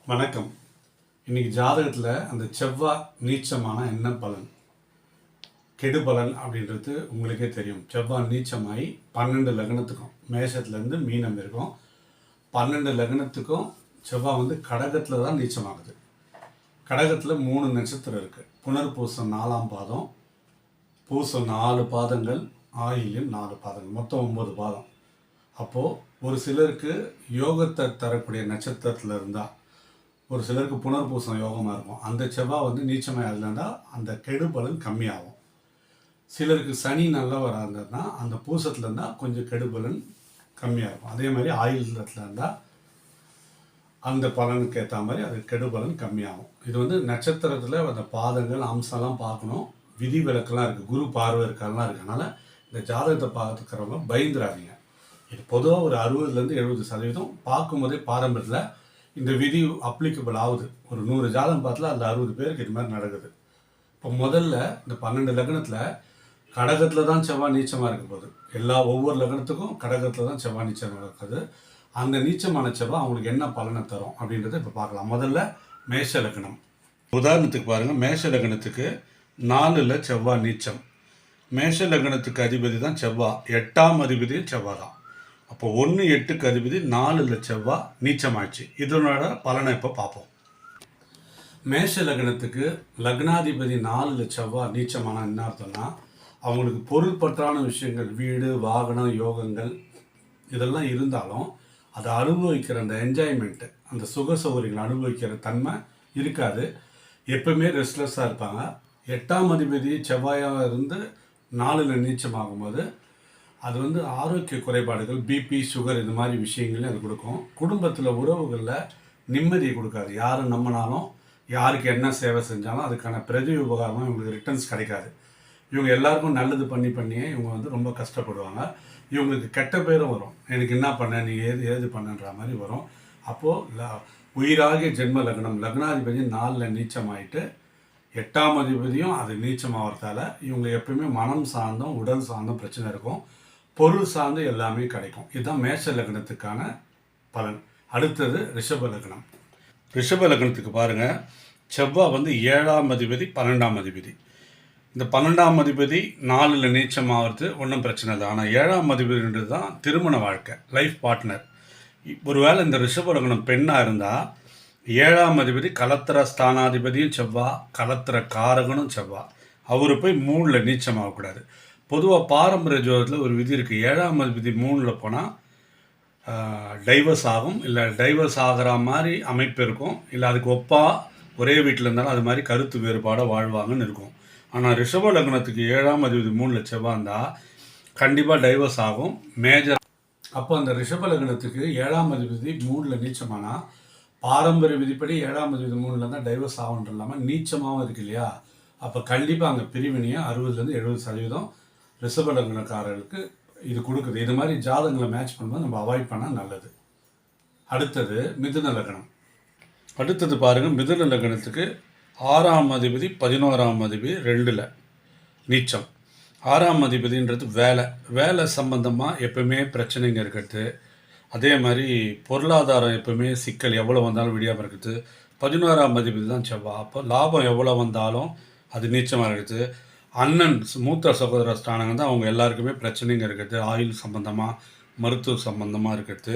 வணக்கம். இன்றைக்கி ஜாதகத்தில் அந்த செவ்வாய் நீச்சமான என்ன பலன், கெடு பலன் அப்படின்றது உங்களுக்கே தெரியும். செவ்வாய் நீச்சமாகி 12 லக்னத்துக்கும், மேஷத்துலேருந்து மீனம் இருக்கும், 12 லக்னத்துக்கும் செவ்வாய் கடகத்தில் தான் நீச்சமாகுது. கடகத்தில் 3 நட்சத்திரம் இருக்குது. புனர்பூசம் 4ஆம் பாதம், பூசம் 4 பாதங்கள், ஆயில்யம் 4 பாதங்கள், மொத்தம் 9 பாதம். அப்போது ஒரு சிலருக்கு யோகத்தை தரக்கூடிய நட்சத்திரத்தில் இருந்தால், ஒரு சிலருக்கு புனர்பூசம் யோகமாக இருக்கும். அந்த செவ்வாய் நீச்சமாக இருந்தால் அந்த கெடு பலன் கம்மியாகும். சிலருக்கு சனி நல்லவராக இருந்ததுன்னா அந்த பூசத்தில் இருந்தால் கொஞ்சம் கெடு பலன் கம்மியாக இருக்கும். அதே மாதிரி ஆயுளத்தில் இருந்தால் அந்த பலனுக்கு ஏற்ற மாதிரி அது கெடு பலன் கம்மியாகும். இது நட்சத்திரத்தில் அந்த பாதங்கள் அம்சம்லாம் பார்க்கணும். விதி விலக்கெல்லாம் இருக்குது, குரு பார்வை இருக்கலாம் இருக்குது. அதனால் இந்த ஜாதகத்தை பார்த்துக்கிறவங்க பயந்துடாதீங்க. இது பொதுவாக ஒரு 60% 70% பார்க்கும்போதே பாரம்பரியத்தில் இந்த விதி அப்ளிகபிள் ஆகுது. ஒரு 100 ஜாதகம் பார்த்துல அதில் 60 பேருக்கு இது மாதிரி நடக்குது. இப்போ முதல்ல இந்த 12 லக்னத்தில் கடகத்தில் தான் செவ்வாய் நீச்சமாக இருக்க போகுது. ஒவ்வொரு லக்னத்துக்கும் கடகத்தில் தான் செவ்வாய் நீச்சமாக இருக்குது. அந்த நீச்சமான செவ்வாய் அவங்களுக்கு என்ன பலனை தரும் அப்படின்றத இப்போ பார்க்கலாம். முதல்ல மேஷ லக்னம். உதாரணத்துக்கு பாருங்கள், மேஷ லக்னத்துக்கு 4ல் செவ்வாய் நீச்சம். மேஷ லக்னத்துக்கு அதிபதி தான் செவ்வாய், 8ஆம் அதிபதியும் செவ்வாய் தான். அப்போ 1, 8க்கு அதிபதி 4ல் செவ்வாய் நீச்சமாச்சு. இதனோட பலனை இப்போ பார்ப்போம். மேஷ லக்னத்துக்கு லக்னாதிபதி 4ல் செவ்வாய் நீச்சமான என்ன அர்த்தம்னா, அவங்களுக்கு பொருள் பற்றான விஷயங்கள், வீடு வாகனம் யோகங்கள் இதெல்லாம் இருந்தாலும் அதை அனுபவிக்கிற அந்த என்ஜாய்மெண்ட்டு, அந்த சுக சௌகரியங்களை அனுபவிக்கிற தன்மை இருக்காது. எப்பவுமே ரெஸ்ட்லெஸ்ஸாக இருப்பாங்க. 8ஆம் அதிபதி செவ்வாயாக இருந்து 4ல் நீச்சமாகும்போது அது ஆரோக்கிய குறைபாடுகள், பிபி சுகர் இந்த மாதிரி விஷயங்களையும் அது கொடுக்கும். குடும்பத்தில் உறவுகளில் நிம்மதியை கொடுக்காது. யாரை நம்பினாலும் யாருக்கு என்ன சேவை செஞ்சாலும் அதுக்கான பிரதி உபகாரமாக இவங்களுக்கு ரிட்டர்ன்ஸ் கிடைக்காது. இவங்க எல்லாருக்கும் நல்லது பண்ணியே இவங்க ரொம்ப கஷ்டப்படுவாங்க. இவங்களுக்கு கெட்ட பேரும் வரும். எனக்கு என்ன பண்ண, நீ ஏது பண்ணன்ற மாதிரி வரும். அப்போது உயிராகிய ஜென்ம லக்னம், லக்னாதிபதி 4ல் நீச்சமாயிட்டு 8ஆம் அதிபதியும் அது நீச்சமாகறதால இவங்க எப்பவுமே மனம் சார்ந்தும் உடல் சார்ந்தும் பிரச்சனை இருக்கும். பொருள் சார்ந்து எல்லாமே கிடைக்கும். இதுதான் மேஷ லக்னத்துக்கான பலன். அடுத்தது ரிஷப லக்னம். ரிஷப லக்னத்துக்கு பாருங்கள், செவ்வாய் 7ஆம் அதிபதி 12ஆம் அதிபதி. இந்த 12ஆம் அதிபதி 4ல் நீச்சமாகிறது ஒன்றும் பிரச்சனை இல்லை. ஆனால் 7ஆம் அதிபதின்றது தான் திருமண வாழ்க்கை, லைஃப் பார்ட்னர். ஒருவேளை இந்த ரிஷப லக்னம் பெண்ணாக இருந்தால் 7ஆம் அதிபதி கலத்திர ஸ்தானாதிபதியும் செவ்வாய், கலத்திர காரகனும் செவ்வாய். அவர் போய் 3ல் நீச்சமாகக்கூடாது. பொதுவாக பாரம்பரிய ஜோதத்தில் ஒரு விதி இருக்குது. 7ஆம் அதிபதி 3ல் போனால் டைவர்ஸ் ஆகும், இல்லை டைவர்ஸ் ஆகிற மாதிரி அமைப்பு இருக்கும், இல்லை அதுக்கு ஒரே வீட்டில் இருந்தாலும் அது மாதிரி கருத்து வேறுபாடாக வாழ்வாங்கன்னு இருக்கும். ஆனால் ரிஷப லக்னத்துக்கு 7ஆம் அதிபதி 3ல் செவ்வாய் இருந்தால் கண்டிப்பாக டைவர்ஸ் ஆகும், மேஜர். அப்போ அந்த ரிஷப லக்னத்துக்கு 7ஆம் அதிபதி 3ல் நீச்சமானால் பாரம்பரிய விதிப்படி 7ஆம் அதிபதி 3ல் தான் டைவர்ஸ் ஆகுன்ற இல்லாமல் நீச்சமாகவும் இருக்கு இல்லையா? அப்போ கண்டிப்பாக அங்கே பிரிவினையை 60% 70% ரிஷப லக்னக்காரர்களுக்கு இது கொடுக்குது. இது மாதிரி ஜாதகங்களை மேட்ச் பண்ணும்போது நம்ம அவாய்ட் பண்ணால் நல்லது. அடுத்தது மிதுன லக்னம். அடுத்தது பாருங்கள், மிதுன லக்னத்துக்கு 6ஆம் அதிபதி 11ஆம் அதிபதி 2ல் நீச்சம். 6ஆம் அதிபதின்றது வேலை சம்பந்தமாக எப்பவுமே பிரச்சனைங்க இருக்கிறது. அதே மாதிரி பொருளாதாரம் எப்பவுமே சிக்கல் எவ்வளோ வந்தாலும் விடியாமல் இருக்குது. 11ஆம் அதிபதி தான் செவ்வாய். அப்போ லாபம் எவ்வளோ வந்தாலும் அது நீச்சமாக இருக்குது. அண்ணன் மூத்த சகோதர ஸ்தானங்கள் தான் அவங்க எல்லாருக்குமே பிரச்சனைங்க இருக்கிறது. ஆயுள் சம்மந்தமாக, மருத்துவ சம்மந்தமாக இருக்கிறது.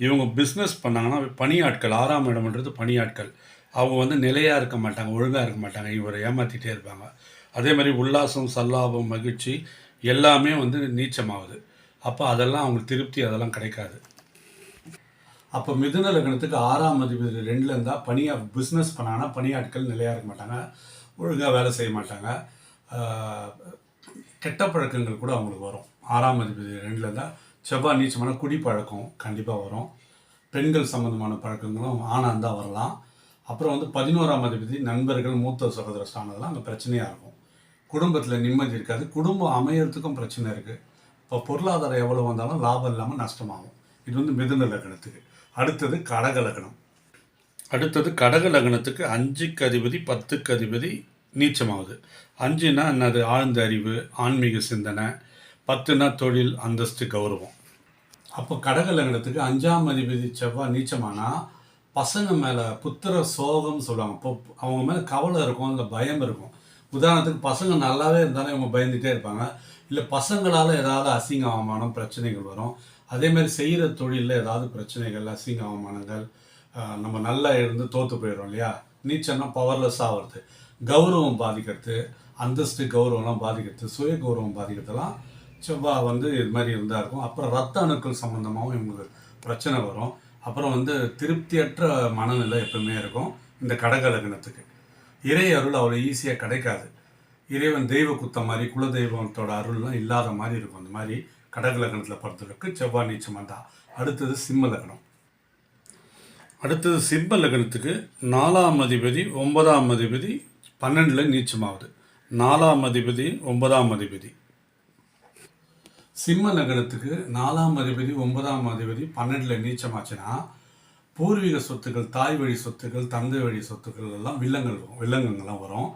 இவங்க பிஸ்னஸ் பண்ணாங்கன்னா பணியாட்கள், 6ஆம் இடம்ன்றது பணியாட்கள், அவங்க நிலையாக இருக்க மாட்டாங்க, ஒழுங்காக இருக்க மாட்டாங்க, இவரை ஏமாற்றிட்டே இருப்பாங்க. அதே மாதிரி உல்லாசம், சல்லாபம், மகிழ்ச்சி எல்லாமே நீச்சமாகுது. அப்போ அதெல்லாம் அவங்களுக்கு திருப்தி அதெல்லாம் கிடைக்காது. அப்போ மிதுன லக்னத்துக்கு 6ஆம் அதிபதி 2ல் இருந்தால் பிஸ்னஸ் பண்ணாங்கன்னா பணியாட்கள் நிலையாக இருக்க மாட்டாங்க, ஒழுங்காக வேலை செய்ய மாட்டாங்க, கெட்ட பழக்கங்கள் கூட அவங்களுக்கு வரும். 6ஆம் அதிபதி 2ல் இருந்தால் செவ்வாய் நீச்சமான குடிப்பழக்கம் கண்டிப்பாக வரும். பெண்கள் சம்மந்தமான பழக்கங்களும் ஆணாக இருந்தால் வரலாம். அப்புறம் 11ஆம் அதிபதி நண்பர்கள், மூத்த சகோதர ஸ்தானம்லாம் அங்கே பிரச்சனையாக இருக்கும். குடும்பத்தில் நிம்மதி இருக்காது, குடும்பம் அமையறதுக்கும் பிரச்சனை இருக்குது. இப்போ பொருளாதாரம் எவ்வளோ வந்தாலும் லாபம் இல்லாமல் நஷ்டமாகும். இது மிதுன லக்னத்துக்கு. அடுத்தது கடக லக்னம். அடுத்தது கடக லக்னத்துக்கு 5க்கு அதிபதி 10க்கு அதிபதி நீச்சமாகுது. 5னா என்னது, ஆழ்ந்த அறிவு, ஆன்மீக சிந்தனை. 10னா தொழில், அந்தஸ்து, கௌரவம். அப்போ கடக லக்னத்துக்கு 5ஆம் அதிபதி செவ்வாய் நீச்சமானால் பசங்க மேலே புத்திர சோகம்னு சொல்லுவாங்க. இப்போ அவங்க மேலே கவலை இருக்கும், இல்லை பயம் இருக்கும். உதாரணத்துக்கு பசங்க நல்லாவே இருந்தாலும் இவங்க பயந்துகிட்டே இருப்பாங்க. இல்லை பசங்களால் ஏதாவது அசிங்க அவமானம் பிரச்சனைகள் வரும். அதேமாதிரி செய்கிற தொழிலில் ஏதாவது பிரச்சனைகள் அசிங்க அவமானங்கள், நம்ம நல்லா இருந்து தோற்று போயிடும் இல்லையா. நீச்சல்னா பவர்லெஸ்ஸாக வருது, கௌரவம் பாதிக்கிறது, அந்தஸ்து கௌரவம்லாம் பாதிக்கிறது, சுய கௌரவம் பாதிக்கிறதுலாம் செவ்வாய் இது மாதிரி இருந்தால் இருக்கும். அப்புறம் ரத்த அணுக்கள் சம்மந்தமாகவும் இவங்களுக்கு பிரச்சனை வரும். அப்புறம் திருப்தியற்ற மனநிலை எப்பவுமே இருக்கும் இந்த கடக லக்னத்துக்கு. இறை அருள் அவ்வளோ ஈஸியாக கிடைக்காது. இறைவன் தெய்வ குத்த மாதிரி குலதெய்வத்தோட அருள்லாம் இல்லாத மாதிரி இருக்கும். அந்த மாதிரி கடக லக்னத்தில் பொறுத்தவரைக்கு செவ்வாய் நீச்சமாக தான். அடுத்தது சிம்ம லக்னம். அடுத்தது சிம்ம லக்னத்துக்கு 4ஆம் அதிபதி 9ஆம் அதிபதி 12 நீச்சமாகுது. 4ஆம் அதிபதி 9ஆம் அதிபதி. சிம்ம லக்னத்துக்கு 4ஆம் அதிபதி 9ஆம் அதிபதி 12 நீச்சமாச்சுன்னா பூர்வீக சொத்துக்கள், தாய் வழி சொத்துக்கள், தந்தை வழி சொத்துக்கள் எல்லாம் வில்லங்கங்கள்லாம் வரும்.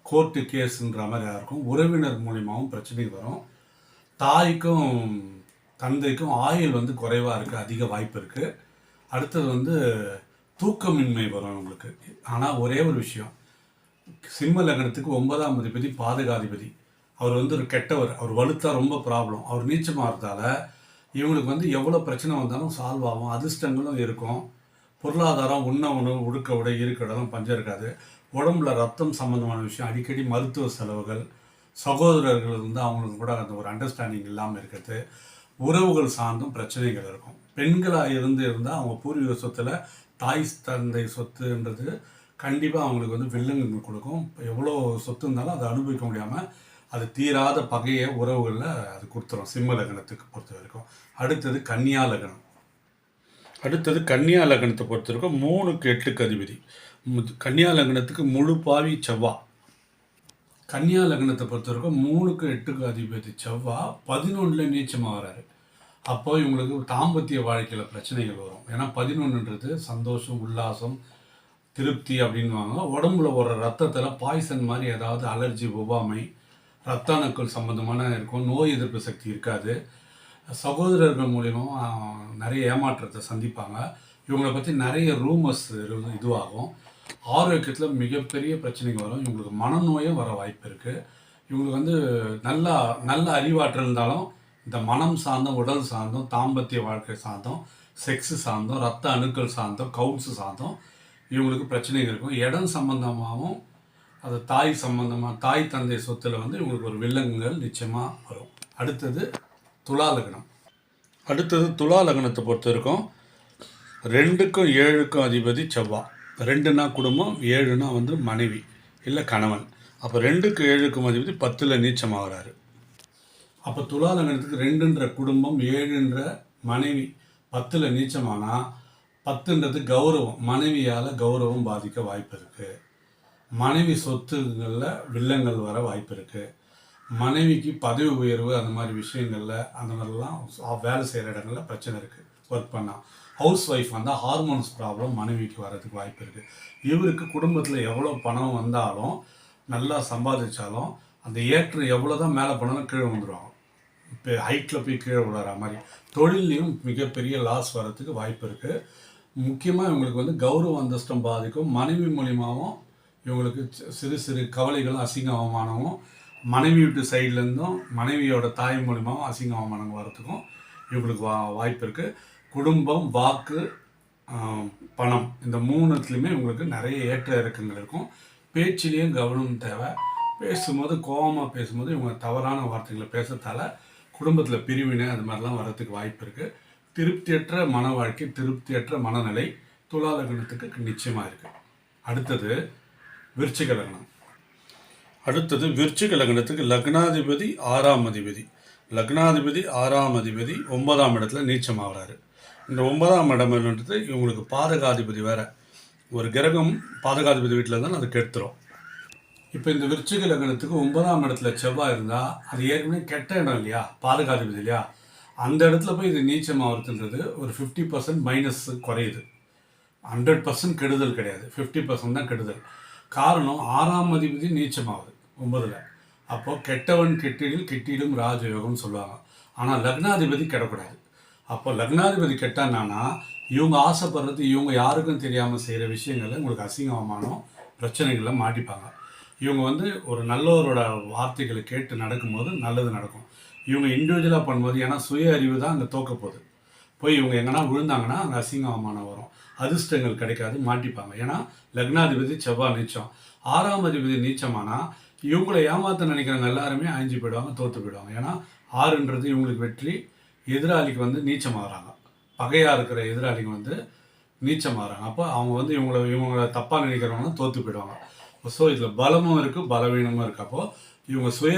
கோர்ட்டு கேஸுன்ற மாதிரி இருக்கும். உறவினர் மூலியமாகவும் பிரச்சனை வரும். தாய்க்கும் தந்தைக்கும் ஆயுள் குறைவாக இருக்குது, அதிக வாய்ப்பு இருக்குது. அடுத்தது தூக்கமின்மை வரும் உங்களுக்கு. ஆனால் ஒரே ஒரு விஷயம், சிம்ம லக்னத்துக்கு 9ஆம் அதிபதி பாதகாதிபதி. அவர் ஒரு கெட்டவர், அவர் வலுத்தா ரொம்ப ப்ராப்ளம். அவர் நீச்சமாகறதால இவங்களுக்கு எவ்வளோ பிரச்சனை வந்தாலும் சால்வ் ஆகும், அதிர்ஷ்டங்களும் இருக்கும். பொருளாதாரம், உணவு, உடுக்க உடை, இருக்க இடம்லாம் பஞ்சம் இருக்காது. உடம்புல ரத்தம் சம்மந்தமான விஷயம், அடிக்கடி மருத்துவ செலவுகள், சகோதரர்கள் அவங்களுக்கு கூட அந்த ஒரு அண்டர்ஸ்டாண்டிங் இல்லாமல் இருக்கிறது, உறவுகள் சார்ந்தும் பிரச்சனைகள் இருக்கும். பெண்களாக இருந்தால் அவங்க பூர்வீக சொத்தில் தாய் தந்தை சொத்துன்றது கண்டிப்பாக அவங்களுக்கு வில்லங்கள் கொடுக்கும். எவ்வளோ சொத்து இருந்தாலும் அதை அனுபவிக்க முடியாமல் அது தீராத பகையை உறவுகளில் அது கொடுத்துரும் சிம்ம லக்னத்துக்கு பொறுத்த வரைக்கும். அடுத்தது கன்னியா லக்னம். அடுத்தது கன்னியா லக்னத்தை பொறுத்த வரைக்கும் 3க்கு 8க்கு அதிபதி. கன்னியா லக்னத்துக்கு முழு பாவி செவ்வாய். கன்னியா லக்னத்தை பொறுத்த வரைக்கும் 3க்கு 8க்கு அதிபதி செவ்வாய் 11 நீச்சமாக வராரு. அப்போ இவங்களுக்கு தாம்பத்திய வாழ்க்கையில் பிரச்சனைகள் வரும். ஏன்னா 11ன்றது சந்தோஷம், உல்லாசம், திருப்தி அப்படின்வாங்க. உடம்புல ஒரு ரத்தத்தில் பாய்சன் மாதிரி ஏதாவது அலர்ஜி, ஒவ்வாமை, ரத்த அணுக்கள் சம்மந்தமான இருக்கும். நோய் எதிர்ப்பு சக்தி இருக்காது. சகோதரர்கள் மூலியமாக நிறைய ஏமாற்றத்தை சந்திப்பாங்க. இவங்களை பற்றி நிறைய ரூமர்ஸ் இதுவாகும். ஆரோக்கியத்தில் மிகப்பெரிய பிரச்சனைகள் வரும். இவங்களுக்கு மனநோயும் வர வாய்ப்பு இருக்குது. இவங்களுக்கு நல்ல அறிவாற்றல் இருந்தாலும் இந்த மனம் சார்ந்தும், உடல் சார்ந்தும், தாம்பத்திய வாழ்க்கை சார்ந்தும், செக்ஸு சார்ந்தும், ரத்த அணுக்கள் சார்ந்தும், கவுன்ஸு சார்ந்தும் இவங்களுக்கு பிரச்சனைகள் இருக்கும். இடம் சம்பந்தமாகவும், அது தாய் சம்பந்தமாக, தாய் தந்தை சொத்தில் இவங்களுக்கு ஒரு வில்லங்கங்கள் நிச்சயமாக வரும். அடுத்தது துலா லக்னம். அடுத்தது துலா லக்னத்தை பொறுத்த வரைக்கும் 2க்கும் 7க்கும் அதிபதி செவ்வாய். 2னா குடும்பம், 7னா மனைவி இல்லை கணவன். அப்போ 2க்கு 7க்கும் அதிபதி 10ல் நீச்சமாகறாரு. அப்போ துலா லக்னத்துக்கு 2ன்ற குடும்பம், 7ன்ற மனைவி 10ல் நீச்சமானால் 10ன்றது கௌரவம், மனைவியால் கௌரவம் பாதிக்க வாய்ப்பு இருக்குது. மனைவி சொத்துகளில் வில்லங்கள் வர வாய்ப்பு இருக்குது. மனைவிக்கு பதவி உயர்வு அந்த மாதிரி விஷயங்களில் அந்த மாதிரிலாம் வேலை செய்கிற இடங்களில் பிரச்சனை இருக்குது. ஒர்க் பண்ணால் ஹவுஸ் ஒய்ஃப் ஹார்மோன்ஸ் ப்ராப்ளம் மனைவிக்கு வர்றதுக்கு வாய்ப்பு இருக்குது. இவருக்கு குடும்பத்தில் எவ்வளோ பணம் வந்தாலும், நல்லா சம்பாதிச்சாலும், அந்த ஏற்று எவ்வளோ தான் மேலே போனாலும் கீழே வந்துடுவாங்க. இப்போ ஹைட்டில் போய் கீழே விடுற மாதிரி தொழிலையும் மிகப்பெரிய லாஸ் வர்றதுக்கு வாய்ப்பு இருக்குது. முக்கியமாக இவங்களுக்கு கௌரவ அந்தஸ்தம் பாதிக்கும். மனைவி மூலியமாகவும் இவங்களுக்கு சிறு சிறு கவலைகளும் அசிங்க அவமானமும், மனைவி வீட்டு சைட்லேருந்தும் மனைவியோட தாய் மூலியமாகவும் அசிங்க அவமானங்கள் வர்றதுக்கும் இவங்களுக்கு வாய்ப்பு இருக்குது. குடும்பம், வாக்கு, பணம், இந்த 3த்துலேயுமே இவங்களுக்கு நிறைய ஏற்ற இறக்கங்கள் இருக்கும். பேச்சிலேயும் கவனம் தேவை. பேசும்போது கோபமாக பேசும்போது இவங்க தவறான வார்த்தைகளை பேசுறதால குடும்பத்தில் பிரிவினை அது மாதிரிலாம் வர்றதுக்கு வாய்ப்பு இருக்குது. திருப்தியற்ற மன வாழ்க்கை, திருப்தியற்ற மனநிலை துலா லக்னத்துக்கு நிச்சயமாக இருக்குது. அடுத்தது விருச்சிக லக்னம். அடுத்தது விருச்சிக லக்னத்துக்கு லக்னாதிபதி 6ஆம் அதிபதி. லக்னாதிபதி 6ஆம் அதிபதி 9ஆம் இடத்துல நீச்சமாகறாரு. இந்த 9ஆம் இடம்ன்றது இவங்களுக்கு பாதகாதிபதி வேறு. ஒரு கிரகம் பாதகாதிபதி வீட்டில் இருந்தாலும் அது கெடுத்துரும். இப்போ இந்த விருச்சிக லக்னத்துக்கு 9ஆம் இடத்துல செவ்வாய் இருந்தால் அது ஏற்கனவே கெட்ட இடம் இல்லையா, பாதகாதிபதி இல்லையா, அந்த இடத்துல போய் இது நீச்சமாகறதுன்றது ஒரு 50% மைனஸ் குறையுது. 100% கெடுதல் கிடையாது, 50% தான் கெடுதல். காரணம் 6ஆம் அதிபதி நீச்சமாகுது 9ல். அப்போது கெட்டவன் கெட்டிடில் கெட்டிடும் ராஜயோகம்னு சொல்லுவாங்க. ஆனால் லக்னாதிபதி கெடக்கூடாது. அப்போ லக்னாதிபதி கெட்டானா இவங்க ஆசைப்படுறது இவங்க யாருக்கும் தெரியாமல் செய்கிற விஷயங்களில் உங்களுக்கு அசிங்கம் அவமானம் பிரச்சனைகளில் மாட்டிப்பாங்க. இவங்க வந்து ஒரு நல்லவரோட வார்த்தைகளை கேட்டு நடக்கும்போது நல்லது நடக்கும். இவங்க இண்டிவிஜுவலாக பண்ணும்போது ஏன்னா சுய அறிவு தான் அங்கே தோக்க போகுது. போய் இவங்க எங்கன்னா விழுந்தாங்கன்னா அங்கே அசிங்கம் அவமானம் வரும். அதிர்ஷ்டங்கள் கிடைக்காது, மாட்டிப்பாங்க. ஏன்னா லக்னாதிபதி செவ்வாய் நீச்சம். 6ஆம் அதிபதி நீச்சமானா இவங்களை ஏமாற்ற நினைக்கிறவங்க எல்லாருமே அழிஞ்சு போயிடுவாங்க, தோற்று போயிடுவாங்க. ஏன்னா 6ன்றது இவங்களுக்கு வெற்றி, எதிராளிக்கு வந்து நீச்சமாகறாங்க. பகையாக இருக்கிற எதிராளிங்க வந்து நீச்சமாகறாங்க. அப்போ அவங்க வந்து இவங்கள தப்பாக நினைக்கிறவங்க தோற்று போயிடுவாங்க. ஸோ இதில் பலமும் இருக்குது, பலவீனமும் இருக்குது. அப்போது இவங்க சுய